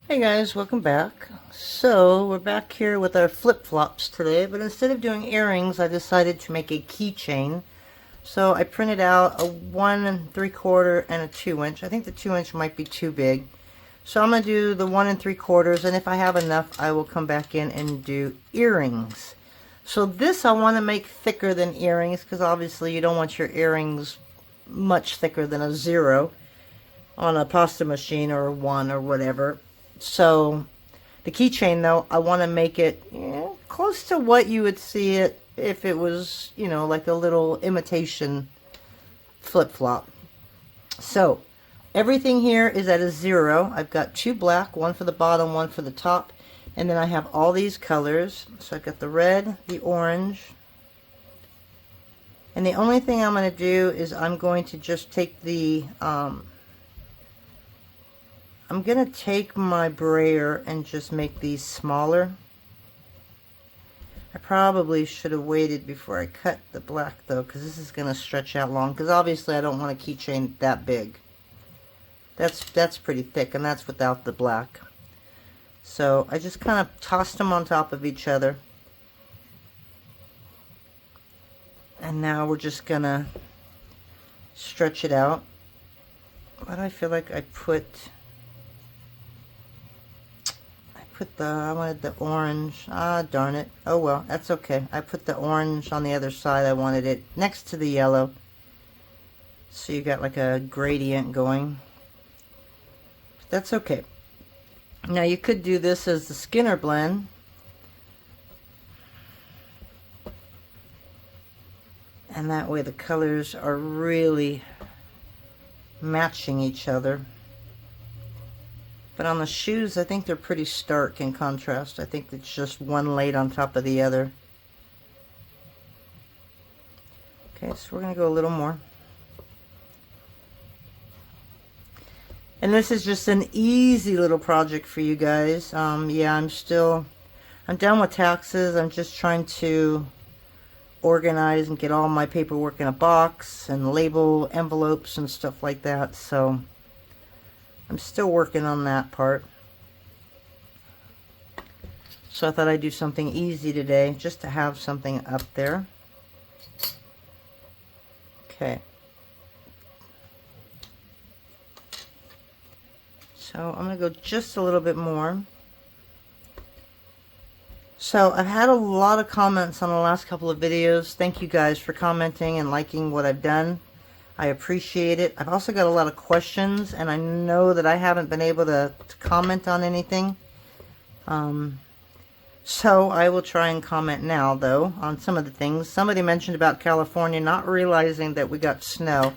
Hey guys, welcome back. So we're back here with our flip-flops today, but instead of doing earrings, I decided to make a keychain. So I printed out a 1 3/4 and a 2-inch. I think the 2-inch might be too big. So I'm going to do the 1 3/4, and if I have enough, I will come back in and do earrings. So this I want to make thicker than earrings, because obviously you don't want your earrings much thicker than a 0 on a pasta machine or a 1 or whatever. So the keychain, though, I want to make it close to what you would see it if it was, like a little imitation flip-flop. So everything here is at a 0. I've got 2 black, one for the bottom, one for the top, and then I have all these colors. So I've got the red, the orange, and the only thing I'm going to do is I'm going to just take the I'm going to take my brayer and just make these smaller. I probably should have waited before I cut the black though, because this is going to stretch out long, because obviously I don't want a keychain that big. That's pretty thick, and that's without the black. So I just kind of tossed them on top of each other. And now we're just going to stretch it out. But I feel like I I wanted the orange. Ah, darn it. Oh well, that's okay. I put the orange on the other side. I wanted it next to the yellow. So you got like a gradient going. But that's okay. Now you could do this as the Skinner blend. And that way the colors are really matching each other. But on the shoes, I think they're pretty stark in contrast. I think it's just one laid on top of the other. Okay, so we're going to go a little more. And this is just an easy little project for you guys. Yeah, I'm done with taxes. I'm just trying to organize and get all my paperwork in a box and label envelopes and stuff like that. So I'm still working on that part. So I thought I'd do something easy today, just to have something up there. Okay. So I'm going to go just a little bit more. So I've had a lot of comments on the last couple of videos. Thank you guys for commenting and liking what I've done. I appreciate it. I've also got a lot of questions, and I know that I haven't been able to comment on anything. So I will try and comment now, though, on some of the things. Somebody mentioned about California not realizing that we got snow.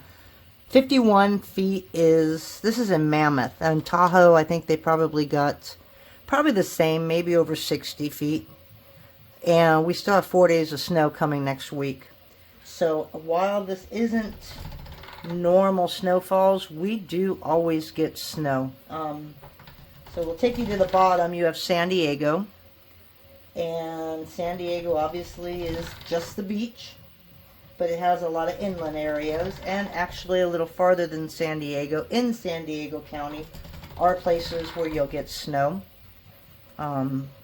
51 feet this is in Mammoth. And Tahoe, I think they probably got the same, maybe over 60 feet. And we still have 4 days of snow coming next week. So while this isn't normal snowfalls, we do always get snow. So we'll take you to the bottom. You have San Diego, and San Diego obviously is just the beach, but it has a lot of inland areas, and actually a little farther than San Diego, in San Diego County, are places where you'll get snow.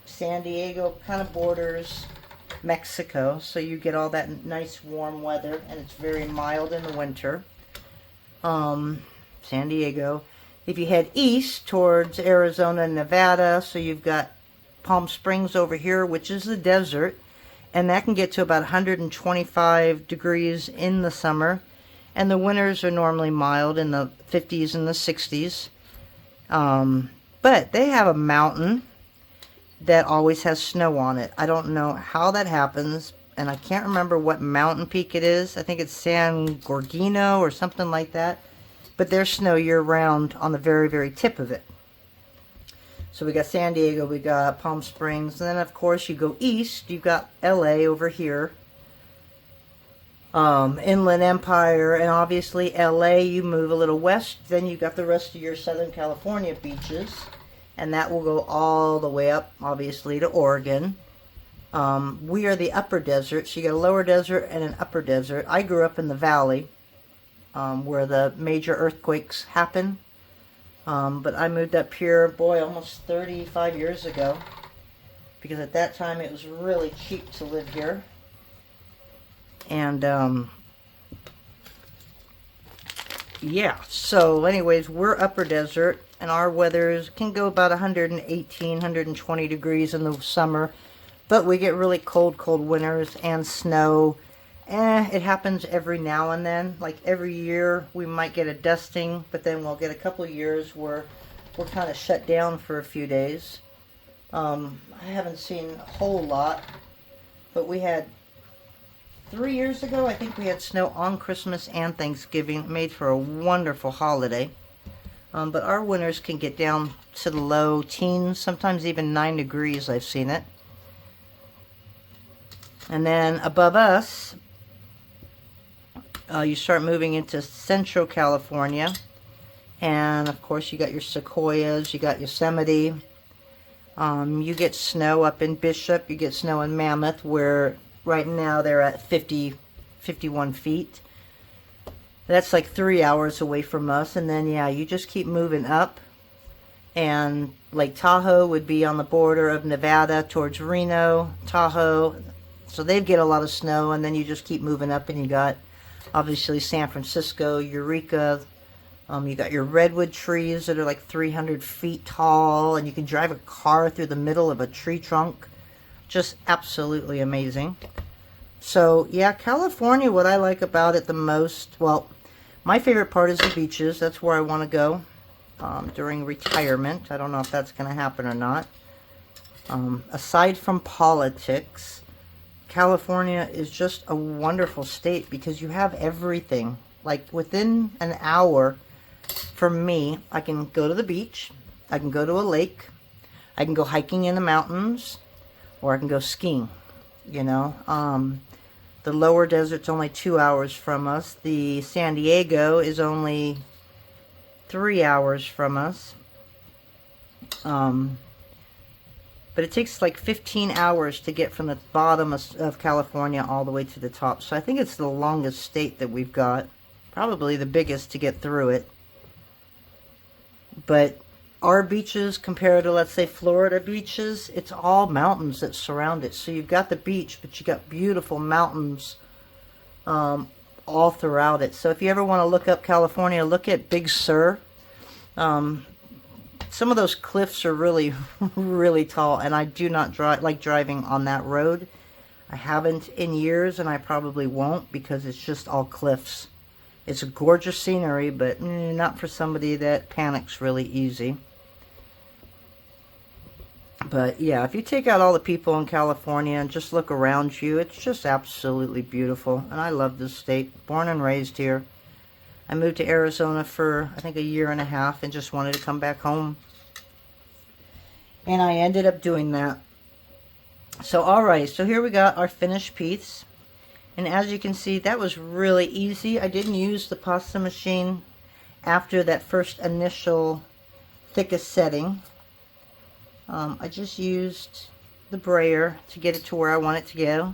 San Diego kind of borders Mexico, so you get all that nice warm weather, and it's very mild in the winter. San Diego. If you head east towards Arizona and Nevada, so you've got Palm Springs over here, which is the desert, and that can get to about 125 degrees in the summer, and the winters are normally mild in the 50s and the 60s. But they have a mountain that always has snow on it. I don't know how that happens, and I can't remember what mountain peak it is. I think it's San Gorgino or something like that. But there's snow year-round on the very, very tip of it. So we got San Diego, we got Palm Springs, and then of course you go east, you've got LA over here. Inland Empire, and obviously LA, you move a little west, then you got the rest of your Southern California beaches. And that will go all the way up, obviously, to Oregon. We are the upper desert, so you got a lower desert and an upper desert. I grew up in the valley, where the major earthquakes happen. But I moved up here, boy, almost 35 years ago, because at that time it was really cheap to live here. And yeah, so anyways, we're upper desert, and our weathers can go about 118, 120 degrees in the summer, but we get really cold winters and snow. It happens every now and then. Like every year we might get a dusting, but then we'll get a couple years where we're kind of shut down for a few days. I haven't seen a whole lot, but we had 3 years ago, I think we had snow on Christmas and Thanksgiving. It made for a wonderful holiday. But our winters can get down to the low teens, sometimes even 9 degrees, I've seen it. And then above us, you start moving into Central California. And of course you got your sequoias, you got Yosemite. You get snow up in Bishop, you get snow in Mammoth, where right now they're at 51 feet. That's like 3 hours away from us. And then, yeah, you just keep moving up. And Lake Tahoe would be on the border of Nevada towards Reno, Tahoe. So they get a lot of snow. And then you just keep moving up, and you got, obviously, San Francisco, Eureka. You got your redwood trees that are like 300 feet tall. And you can drive a car through the middle of a tree trunk. Just absolutely amazing. So yeah, California, what I like about it the most, well, my favorite part is the beaches. That's where I want to go during retirement. I don't know if that's going to happen or not. Aside from politics, California is just a wonderful state because you have everything. Like within an hour, for me, I can go to the beach, I can go to a lake, I can go hiking in the mountains, or I can go skiing, you know. The lower desert's only 2 hours from us. The San Diego is only 3 hours from us. But it takes like 15 hours to get from the bottom of California all the way to the top. So I think it's the longest state that we've got. Probably the biggest to get through it. But our beaches compared to, let's say, Florida beaches, it's all mountains that surround it. So you've got the beach, but you got beautiful mountains all throughout it. So if you ever want to look up California, look at Big Sur. Some of those cliffs are really, really tall, and I do not like driving on that road. I haven't in years, and I probably won't because it's just all cliffs. It's a gorgeous scenery, but not for somebody that panics really easy. But yeah, if you take out all the people in California and just look around you, it's just absolutely beautiful. And I love this state. Born and raised here. I moved to Arizona for, I think, 1.5 years and just wanted to come back home. And I ended up doing that. So, alright, so here we got our finished piece. And as you can see, that was really easy. I didn't use the pasta machine after that first initial thickest setting. I just used the brayer to get it to where I want it to go.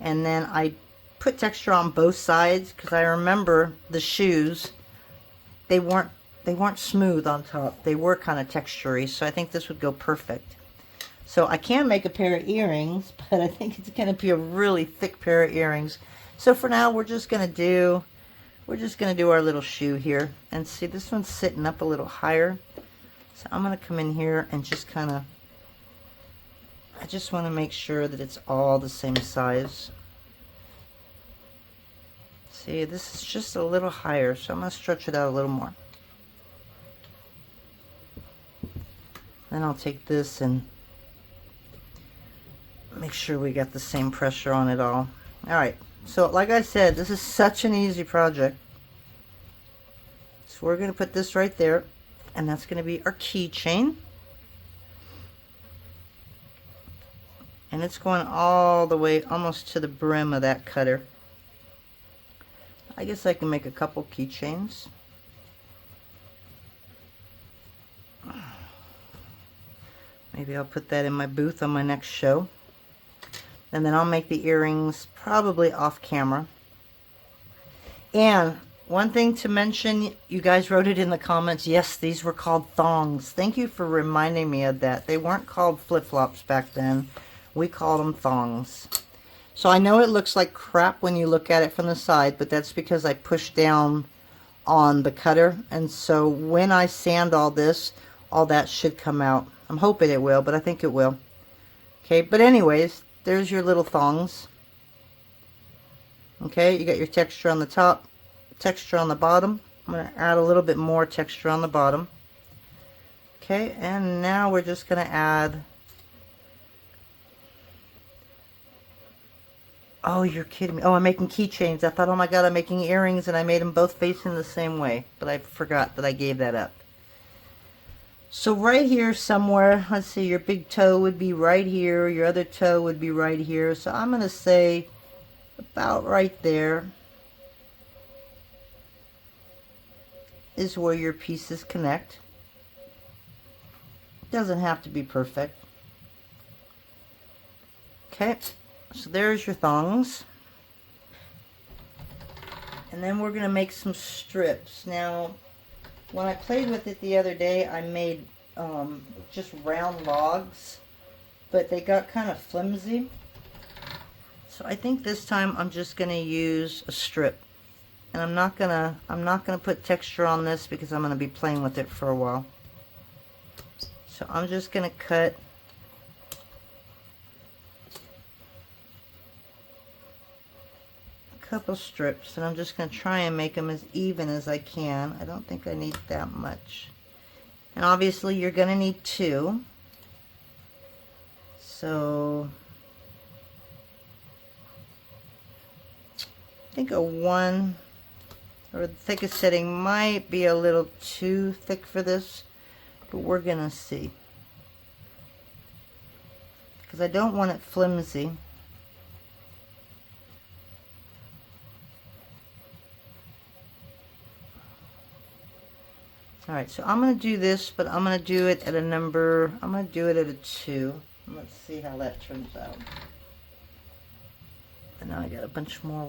And then I put texture on both sides because I remember the shoes, they weren't smooth on top. They were kind of textury, so I think this would go perfect. So I can make a pair of earrings, but I think it's going to be a really thick pair of earrings. So for now, we're just going to do our little shoe here. And see, this one's sitting up a little higher. So I'm going to come in here and just kind of, I just want to make sure that it's all the same size. See, this is just a little higher, so I'm going to stretch it out a little more. Then I'll take this and make sure we got the same pressure on it all. Alright, so like I said, this is such an easy project. So we're going to put this right there. And that's going to be our keychain. And it's going all the way almost to the brim of that cutter. I guess I can make a couple keychains. Maybe I'll put that in my booth on my next show. And then I'll make the earrings probably off camera. And one thing to mention, you guys wrote it in the comments. Yes, these were called thongs. Thank you for reminding me of that. They weren't called flip-flops back then. We called them thongs. So I know it looks like crap when you look at it from the side, but that's because I pushed down on the cutter. And so when I sand all this, all that should come out. I'm hoping it will, but I think it will. Okay, but anyways, there's your little thongs. Okay, you got your texture on the top, texture on the bottom. I'm going to add a little bit more texture on the bottom. Okay, and now we're just going to add... Oh, you're kidding me. Oh, I'm making keychains. I thought, oh my god, I'm making earrings, and I made them both facing the same way. But I forgot that I gave that up. So right here somewhere, let's see, your big toe would be right here. Your other toe would be right here. So I'm going to say about right there is where your pieces connect. It doesn't have to be perfect. Okay. So there's your thongs. And then we're going to make some strips. Now, when I played with it the other day, I made just round logs, but they got kind of flimsy. So I think this time I'm just going to use a strip. And I'm not gonna put texture on this because I'm going to be playing with it for a while. So I'm just going to cut couple strips, and I'm just going to try and make them as even as I can. I don't think I need that much. And obviously you're going to need two. So I think a 1 or the thickest setting might be a little too thick for this, but we're going to see. Because I don't want it flimsy. Alright, so I'm going to do this, but I'm going to do it at a number, I'm going to do it at a 2. Let's see how that turns out. And now I got a bunch more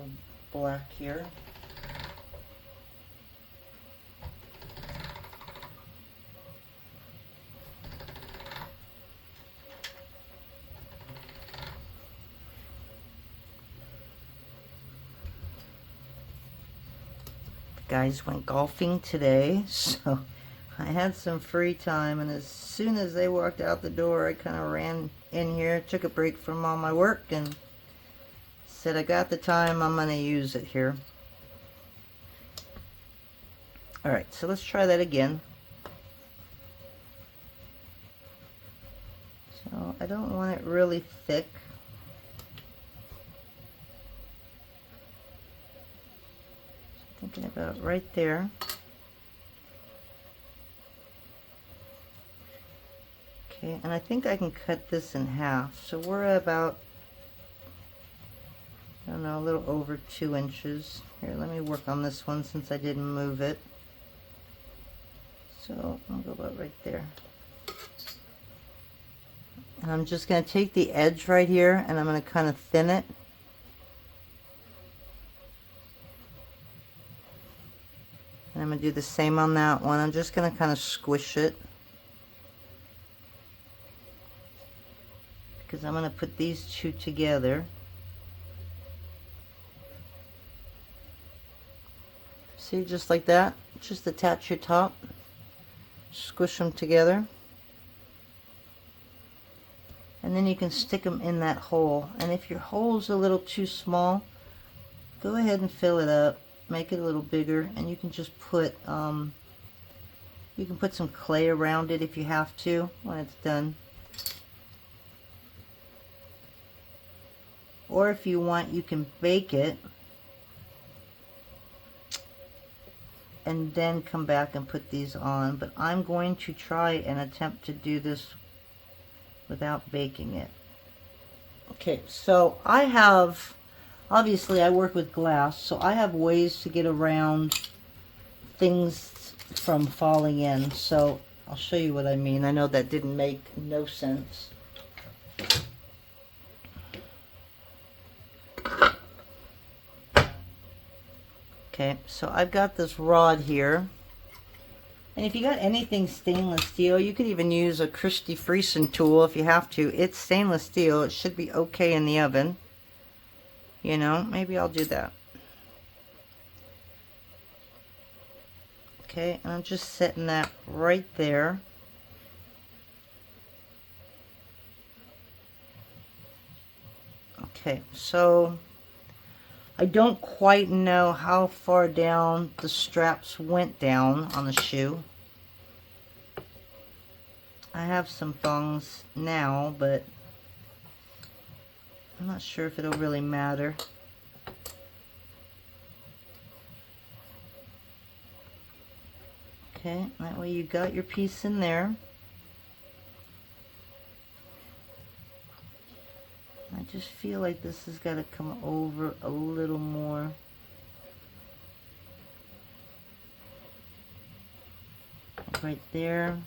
black here. Guys went golfing today, so I had some free time, and as soon as they walked out the door, I kind of ran in here, took a break from all my work, and said I got the time, I'm going to use it here. Alright, so let's try that again. So I don't want it really thick. Thinking about right there. Okay, and I think I can cut this in half. So we're at about, I don't know, a little over 2 inches. Here, let me work on this one since I didn't move it. So I'll go about right there. And I'm just going to take the edge right here and I'm going to kind of thin it. And I'm going to do the same on that one. I'm just going to kind of squish it. Because I'm going to put these two together. See, just like that. Just attach your top. Squish them together. And then you can stick them in that hole. And if your hole's a little too small, go ahead and fill it up. Make it a little bigger, and you can just put some clay around it if you have to when it's done. Or if you want, you can bake it and then come back and put these on. But I'm going to try and attempt to do this without baking it. Okay, so I have, obviously I work with glass, so I have ways to get around things from falling in. So I'll show you what I mean. I know that didn't make no sense. Okay, so I've got this rod here. And if you got anything stainless steel, you could even use a Christy Friesen tool if you have to. It's stainless steel. It should be okay in the oven. You know, maybe I'll do that. Okay, and I'm just setting that right there. Okay, so I don't quite know how far down the straps went down on the shoe. I have some thongs now, but I'm not sure if it'll really matter. Okay, that way you got your piece in there. I just feel like this has got to come over a little more. Right there.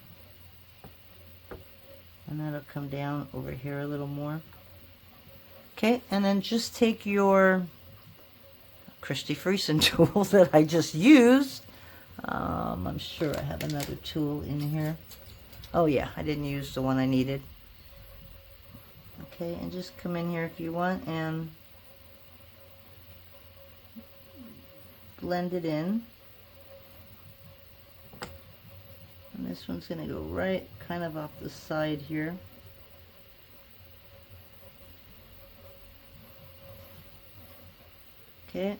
And that'll come down over here a little more. Okay, and then just take your Christy Friesen tool that I just used. I'm sure I have another tool in here. Oh yeah, I didn't use the one I needed. Okay, and just come in here if you want and blend it in. And this one's going to go right kind of off the side here. Okay,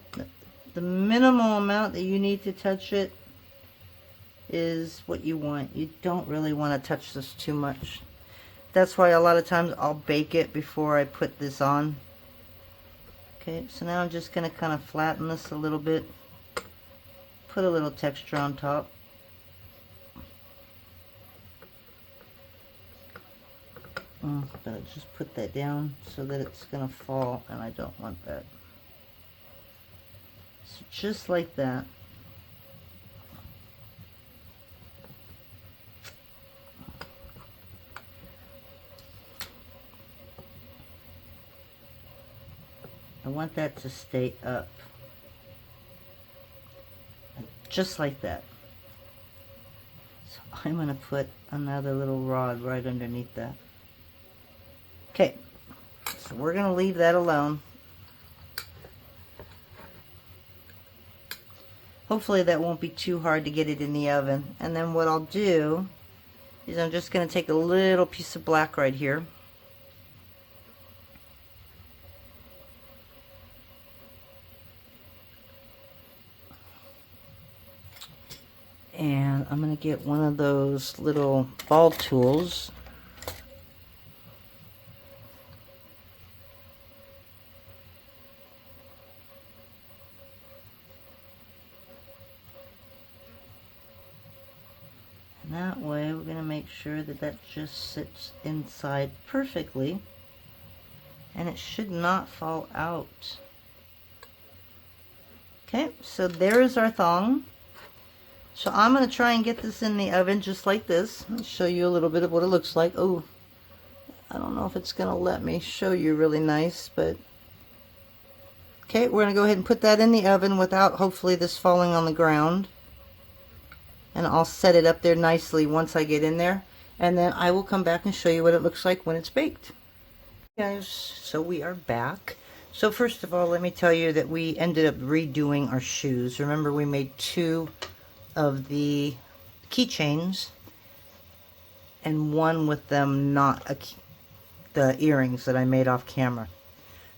the minimal amount that you need to touch it is what you want. You don't really want to touch this too much. That's why a lot of times I'll bake it before I put this on. Okay, so now I'm just going to kind of flatten this a little bit. Put a little texture on top. But I just put that down so that it's going to fall, and I don't want that. So just like that. I want that to stay up. Just like that. So I'm going to put another little rod right underneath that. Okay, so we're going to leave that alone. Hopefully that won't be too hard to get it in the oven. And then what I'll do is I'm just going to take a little piece of black right here. And I'm going to get one of those little ball tools. And that way we're going to make sure that that just sits inside perfectly. And it should not fall out. Okay, so there is our thong. So I'm going to try and get this in the oven just like this. I'll show you a little bit of what it looks like. Oh, I don't know if it's going to let me show you really nice, but okay, we're going to go ahead and put that in the oven without hopefully this falling on the ground. And I'll set it up there nicely once I get in there. And then I will come back and show you what it looks like when it's baked. Guys, so we are back. So first of all, let me tell you that we ended up redoing our shoes. Remember, we made 2 of the keychains and one with them not the earrings that I made off camera.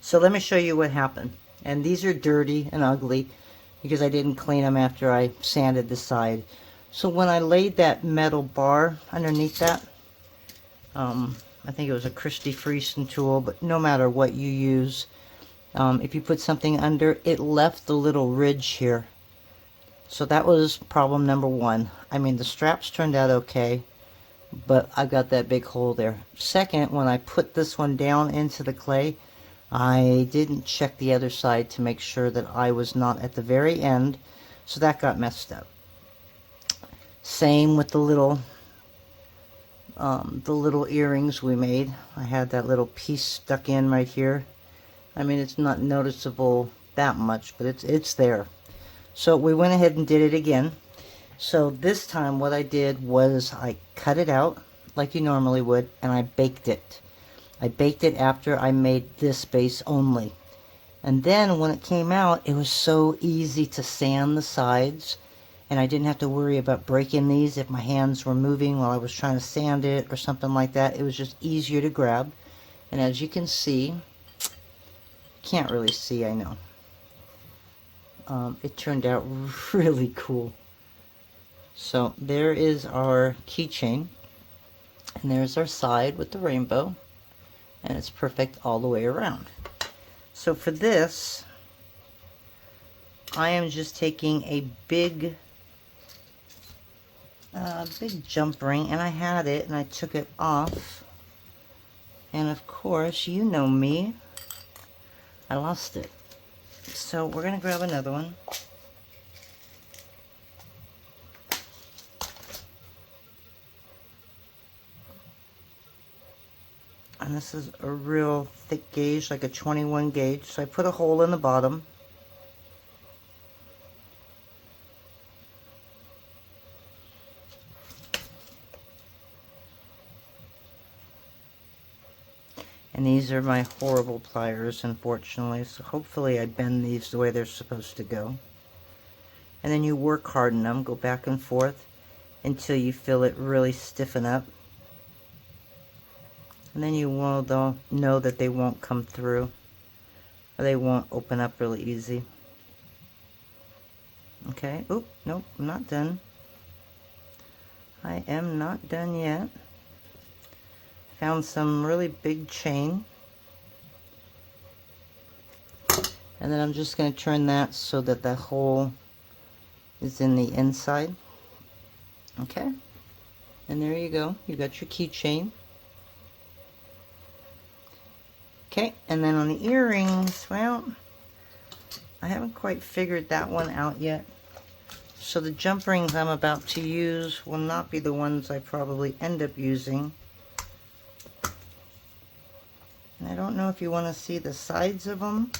So let me show you what happened. And these are dirty and ugly because I didn't clean them after I sanded the side. So when I laid that metal bar underneath that, I think it was a Christy Friesen tool, but no matter what you use, if you put something under, it left the little ridge here. So that was problem number 1. I mean, the straps turned out okay, but I got that big hole there. Second, when I put this one down into the clay, I didn't check the other side to make sure that I was not at the very end, so that got messed up. Same with the little earrings we made. I had that little piece stuck in right here. I mean, it's not noticeable that much, but it's there. So we went ahead and did it again. So this time what I did was I cut it out like you normally would, and I baked it. I baked it after I made this base only. And then when it came out, it was so easy to sand the sides, and I didn't have to worry about breaking these if my hands were moving while I was trying to sand it or something like that. It was just easier to grab. And as you can see, can't really see, I know. It turned out really cool. So there is our keychain, and there's our side with the rainbow, and it's perfect all the way around. So for this, I am just taking a big jump ring, and I had it and I took it off, and of course, you know me, I lost it. So we're gonna grab another one. And this is a real thick gauge, like a 21 gauge. So I put a hole in the bottom. And these are my horrible pliers, unfortunately. So hopefully I bend these the way they're supposed to go. And then you work harden them, go back and forth until you feel it really stiffen up. And then you will know that they won't come through, or they won't open up really easy. Okay, oop, nope, I'm not done. I am not done yet. Found some really big chain. And then I'm just going to turn that so that the hole is in the inside. Okay, and there you go, you got your keychain. Okay, and then on the earrings, well, I haven't quite figured that one out yet. So the jump rings I'm about to use will not be the ones I probably end up using. And I don't know if you want to see the sides of them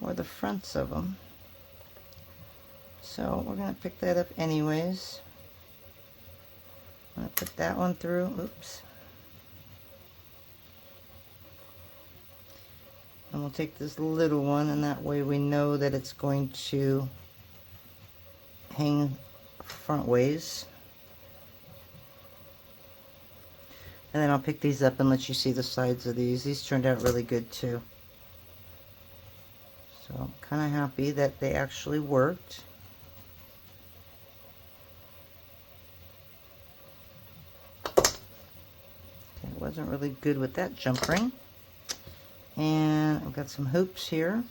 or the fronts of them. So we're going to pick that up anyways. I'm going to put that one through. Oops. And we'll take this little one, and that way we know that it's going to hang front ways. And then I'll pick these up and let you see the sides of these. These turned out really good too. So I'm kind of happy that they actually worked. Okay, it wasn't really good with that jump ring. And I've got some hoops here.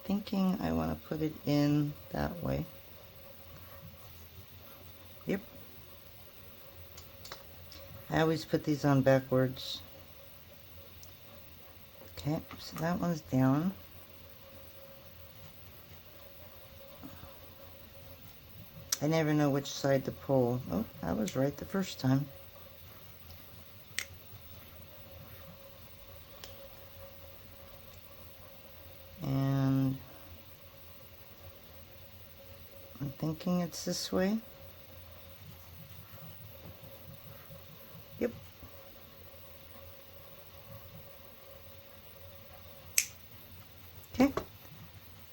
Thinking I want to put it in that way. Yep. I always put these on backwards. Okay, so that one's down. I never know which side to pull. Oh, I was right the first time. And I'm thinking it's this way. Yep. Okay.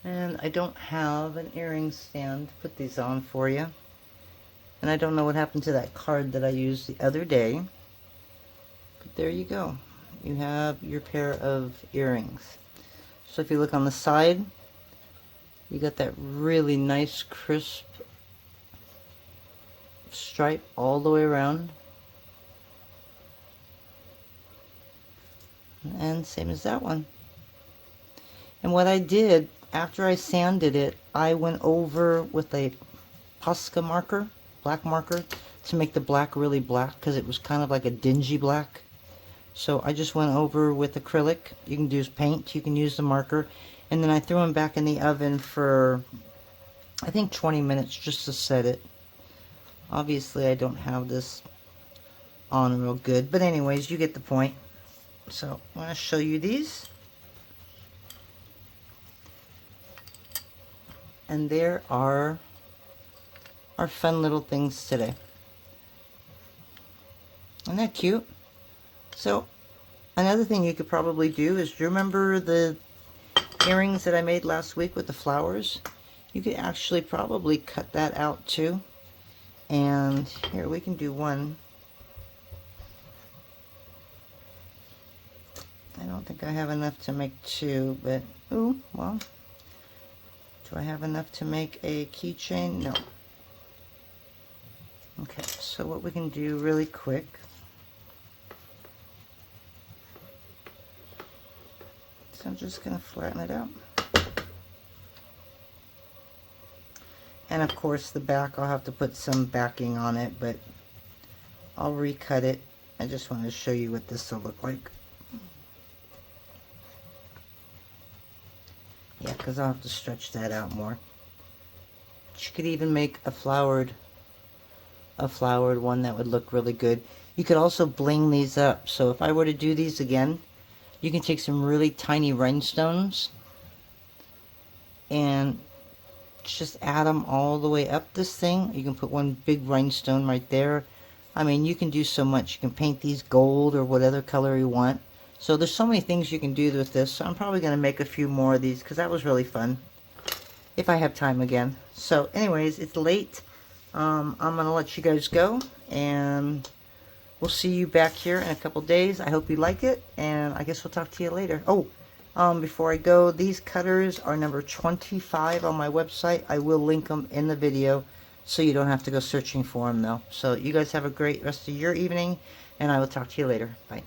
And I don't have an earring stand to put these on for you. And I don't know what happened to that card that I used the other day. But there you go. You have your pair of earrings. So if you look on the side, you got that really nice crisp stripe all the way around. And same as that one. And what I did, after I sanded it, I went over with a Posca marker, black marker, to make the black really black, because it was kind of like a dingy black. So I just went over with acrylic. You can use paint, you can use the marker, and then I threw them back in the oven for, I think, 20 minutes just to set it. Obviously I don't have this on real good. But anyways, you get the point. So I'm going to show you these. And there are our fun little things today. Isn't that cute? So another thing you could probably do is, do you remember the earrings that I made last week with the flowers? You could actually probably cut that out too. And here, we can do one. I don't think I have enough to make two, but, ooh, well, do I have enough to make a keychain? No. Okay, so what we can do really quick, so I'm just going to flatten it out. And of course the back, I'll have to put some backing on it, but I'll recut it. I just wanted to show you what this will look like. Yeah, because I'll have to stretch that out more. But you could even make a flowered one that would look really good. You could also bling these up. So if I were to do these again, you can take some really tiny rhinestones and just add them all the way up this thing. You can put one big rhinestone right there. I mean, you can do so much. You can paint these gold or whatever color you want. So there's so many things you can do with this. So I'm probably going to make a few more of these because that was really fun, if I have time again. So anyways, it's late. I'm going to let you guys go, and we'll see you back here in a couple days. I hope you like it, and I guess we'll talk to you later. Oh, before I go, these cutters are number 25 on my website. I will link them in the video so you don't have to go searching for them though. So you guys have a great rest of your evening, and I will talk to you later. Bye.